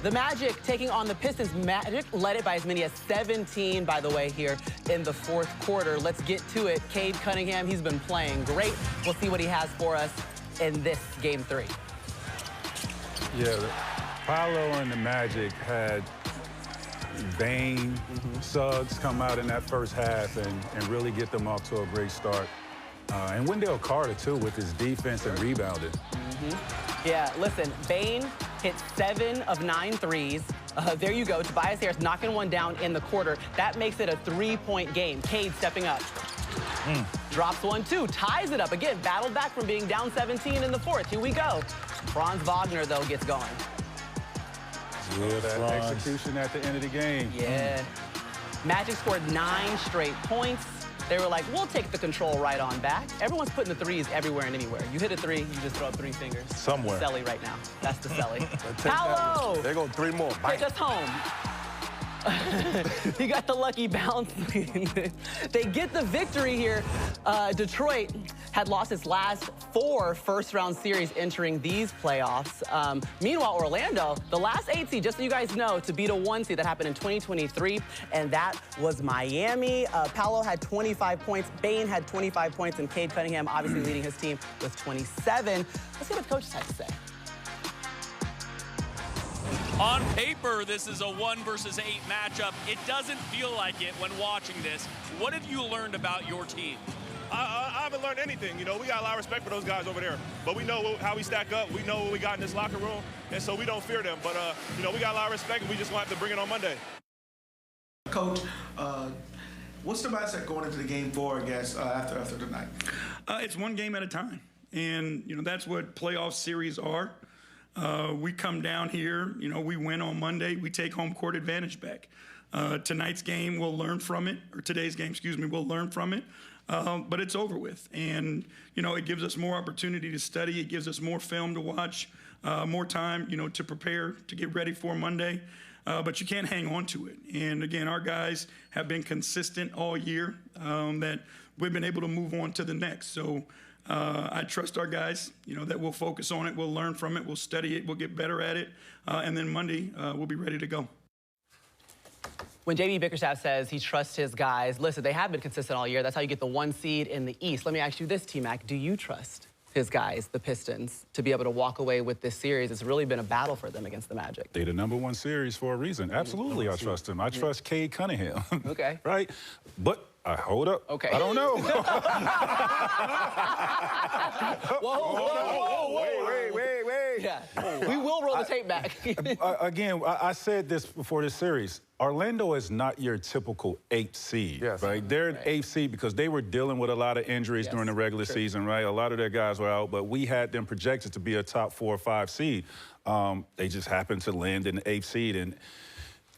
The Magic taking on the Pistons. Magic led it by as many as 17, by the way, here in the fourth quarter. Let's get to it. Cade Cunningham, he's been playing great. We'll see what he has for us in this Game 3. Yeah, Paolo and the Magic had Bane, Suggs come out in that first half and really get them off to a great start. And Wendell Carter, too, with his defense and rebounding. Yeah, listen, Bane hit 7 of 9 threes. There you go. Tobias Harris knocking one down in the quarter. That makes it a 3-point game. Cade stepping up. Drops one, too. Ties it up. Again, battled back from being down 17 in the fourth. Here we go. Franz Wagner, though, gets going. Yeah, that execution at the end of the game. Yeah. Magic scored 9 straight points. They were like, we'll take the control right on back. Everyone's putting the threes everywhere and anywhere. You hit a three, you just throw up 3 fingers. Somewhere. Selly right now. That's the Selly. Paolo! There go 3 more. Take us home. He got the lucky bounce. They get the victory here. Detroit had lost its last 4 first-round series entering these playoffs. Meanwhile, Orlando, the last 8 seed, just so you guys know, to beat a 1 seed that happened in 2023, and that was Miami. Paolo had 25 points, Bane had 25 points, and Cade Cunningham obviously leading his team with 27. Let's see what the coaches had to say. On paper, this is a 1 versus 8 matchup. It doesn't feel like it when watching this. What have you learned about your team? I haven't learned anything. You know, we got a lot of respect for those guys over there. But we know how we stack up. We know what we got in this locker room. And so we don't fear them. But, you know, we got a lot of respect, and we just going to have to bring it on Monday. Coach, what's the mindset going into the Game 4, I guess, after tonight? It's one game at a time. And, you know, that's what playoff series are. We come down here, you know, we win on Monday, we take home court advantage back. Tonight's game, we'll learn from it, or today's game, excuse me, we'll learn from it, but it's over with. And, you know, it gives us more opportunity to study, it gives us more film to watch, more time, you know, to prepare, to get ready for Monday. But you can't hang on to it. And again, our guys have been consistent all year, that we've been able to move on to the next. So I trust our guys, you know, that we'll focus on it, we'll learn from it, we'll study it, we'll get better at it, and then Monday we'll be ready to go. When J.B. Bickerstaff says he trusts his guys, listen, they have been consistent all year. That's how you get the 1 seed in the East. Let me ask you this, T-Mac. Do you trust his guys, the Pistons, to be able to walk away with this series? It's really been a battle for them against the Magic. They're the #1 series for a reason. Absolutely, I trust him. I trust Cade Cunningham. Okay. Right? But hold up. Okay. I don't know. Whoa. Wait. Yeah. We will roll the tape back. Again, I said this before this series. Orlando is not your typical 8th seed, right? They're an 8th seed because they were dealing with a lot of injuries during the regular season, right? A lot of their guys were out, but we had them projected to be a top 4 or 5 seed. They just happened to land in the 8th seed. And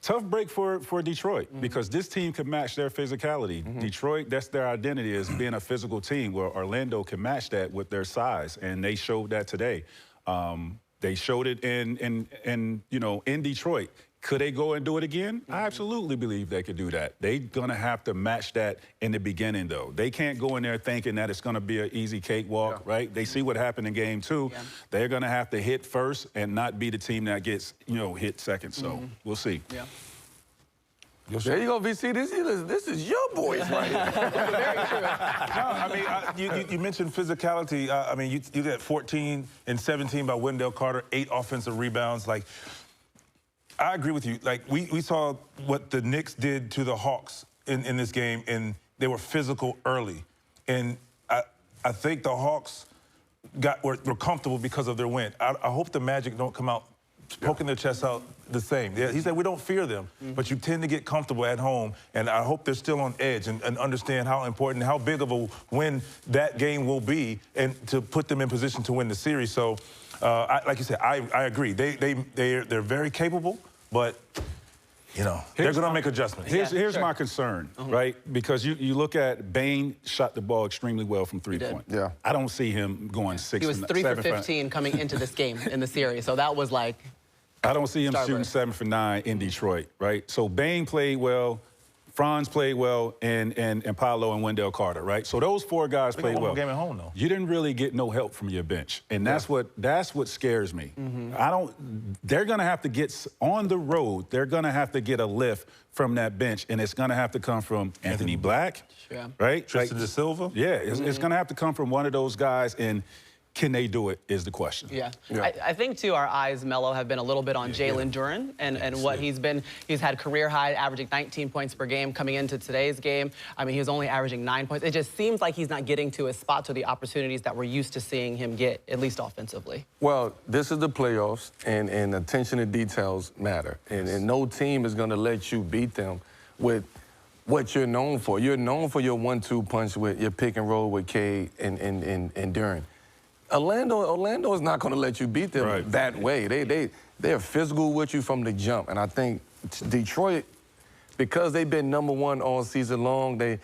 tough break for Detroit because this team can match their physicality. Detroit, that's their identity, is being a physical team, where Orlando can match that with their size, and they showed that today. They showed it in Detroit. Could they go and do it again? I absolutely believe they could do that. They're going to have to match that in the beginning, though. They can't go in there thinking that it's going to be an easy cakewalk, right? They see what happened in Game 2. They're going to have to hit first and not be the team that gets, hit second. So we'll see. There you go, VC. This is your boys right here. Very true. I mean, you mentioned physicality. I mean, you got 14 and 17 by Wendell Carter, 8 offensive rebounds. Like, I agree with you. Like, we saw what the Knicks did to the Hawks in this game, and they were physical early. And I think the Hawks were comfortable because of their win. I hope the Magic don't come out poking their chests out the same. He said we don't fear them, but you tend to get comfortable at home, and I hope they're still on edge and understand how important, how big of a win that game will be, and to put them in position to win the series. So, like you said, I agree. They're very capable, but they're going to make adjustments. Here's my concern, right? Because you look at Bane shot the ball extremely well from 3-point. Yeah. I don't see him going 6 He was 3 for 15 coming into this game in the series, so that was like... I don't see him shooting 7 for 9 in Detroit, right? So Bane played well. Franz played well, and Paolo and Wendell Carter, right? So those 4 guys played well. Game at home, though. You didn't really get no help from your bench, and that's what scares me. They're gonna have to get on the road. They're gonna have to get a lift from that bench, and it's gonna have to come from Anthony Black, right? Tristan De Silva. Yeah, it's gonna have to come from one of those guys, and can they do it is the question. Yeah. I think, too, our eyes, Mello, have been a little bit on Jalen Duren and what he's been. He's had career high, averaging 19 points per game coming into today's game. I mean, he was only averaging 9 points. It just seems like he's not getting to his spots or the opportunities that we're used to seeing him get, at least offensively. Well, this is the playoffs, and attention to details matter. And no team is going to let you beat them with what you're known for. You're known for your 1-2 punch with your pick and roll with Cade and Duren. Orlando is not going to let you beat them that way. They're physical with you from the jump. And I think Detroit, because they've been #1 all season long, they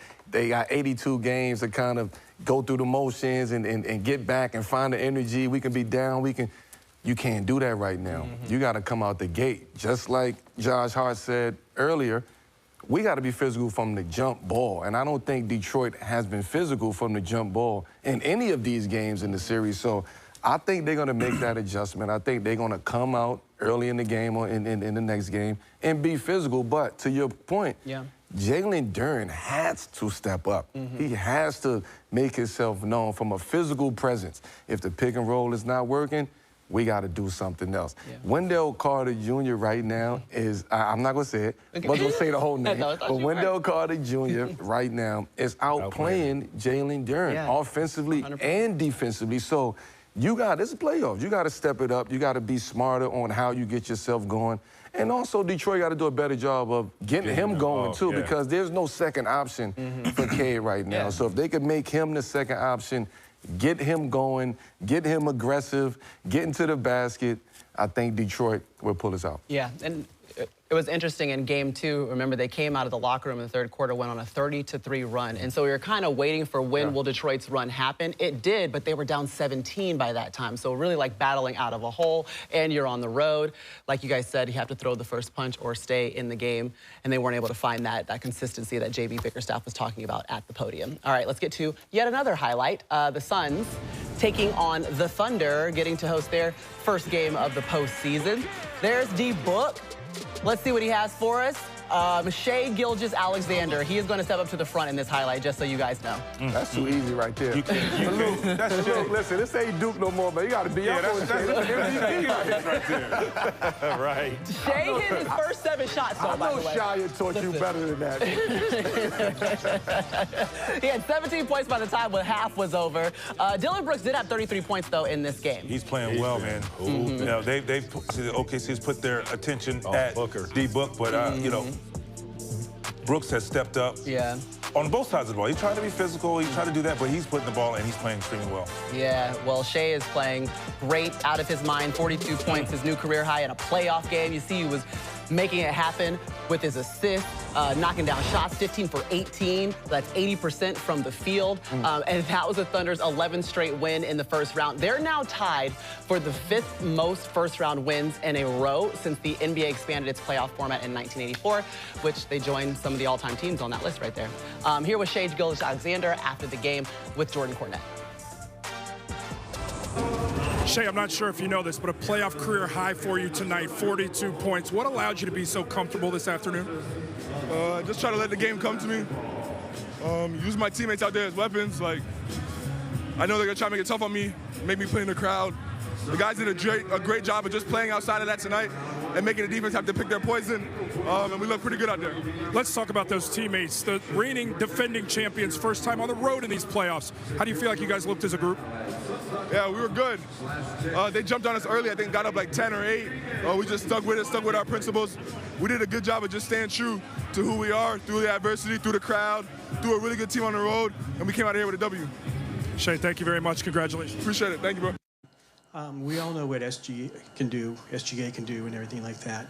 got 82 games to kind of go through the motions and get back and find the energy. We can be down. You can't do that right now. You got to come out the gate. Just like Josh Hart said earlier, we got to be physical from the jump ball. And I don't think Detroit has been physical from the jump ball in any of these games in the series. So I think they're going to make that adjustment. I think they're going to come out early in the game or in the next game and be physical. But to your point, Jalen Duren has to step up. He has to make himself known from a physical presence. If the pick and roll is not working, we got to do something else. Wendell Carter Jr. right now is, I'm not going to say it, I'm not going to say the whole name, but Wendell Carter Jr. right now is outplaying Jalen Duren offensively and defensively. So this is playoffs. You got to step it up. You got to be smarter on how you get yourself going. And also, Detroit got to do a better job of getting him going, too, because there's no second option for Cade right now. So if they could make him the second option, get him going, get him aggressive, get into the basket, I think Detroit will pull us out. Yeah, and it was interesting in Game 2. Remember, they came out of the locker room in the third quarter, went on a 30-3 run. And so we were kind of waiting for when will Detroit's run happen. It did, but they were down 17 by that time. So really like battling out of a hole, and you're on the road. Like you guys said, you have to throw the first punch or stay in the game. And they weren't able to find that consistency that J.B. Bickerstaff was talking about at the podium. All right, let's get to yet another highlight. The Suns taking on the Thunder, getting to host their first game of the postseason. There's D-Book. Let's see what he has for us. Shai Gilgeous-Alexander. He is going to step up to the front in this highlight, just so you guys know. That's too easy right there. Luke, listen, this ain't Duke no more, but you got to be up on it. That's right there. Right. Shai hit his first 7 shots, though, by the way. I know Shai taught you better than that. He had 17 points by the time when half was over. Dillon Brooks did have 33 points, though, in this game. He's playing well, man. You know, OKC's put their attention at D-Book, but, you know, Brooks has stepped up on both sides of the ball. He's trying to be physical. He's trying to do that, but he's putting the ball and he's playing extremely well. Yeah, well, Shai is playing great, out of his mind. 42 points, his new career high in a playoff game. You see he was making it happen with his assists, knocking down shots, 15 for 18. That's 80% from the field. And that was the Thunder's 11th straight win in the first round. They're now tied for the 5th most first-round wins in a row since the NBA expanded its playoff format in 1984, which they joined some of the all-time teams on that list right there. Here was Shai Gilgeous-Alexander after the game with Jordan Cornette. Shai, I'm not sure if you know this, but a playoff career high for you tonight, 42 points. What allowed you to be so comfortable this afternoon? Just try to let the game come to me. Use my teammates out there as weapons. Like, I know they're going to try to make it tough on me, make me play in the crowd. The guys did a great job of just playing outside of that tonight and making the defense have to pick their poison, and we look pretty good out there. Let's talk about those teammates. The reigning defending champions, first time on the road in these playoffs. How do you feel like you guys looked as a group? Yeah, we were good. They jumped on us early, I think got up like 10 or 8. We just stuck with it, stuck with our principles. We did a good job of just staying true to who we are through the adversity, through the crowd, through a really good team on the road, and we came out of here with a W. Shai, thank you very much. Congratulations. Appreciate it. Thank you, bro. We all know what SGA can do, and everything like that.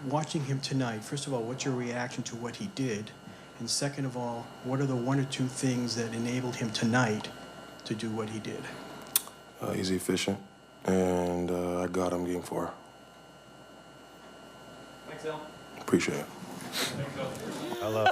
Watching him tonight, first of all, what's your reaction to what he did? And second of all, what are the 1 or 2 things that enabled him tonight to do what he did? He's efficient, and I got him game 4. Thanks, Al. Appreciate it. Thanks, Al. I love it.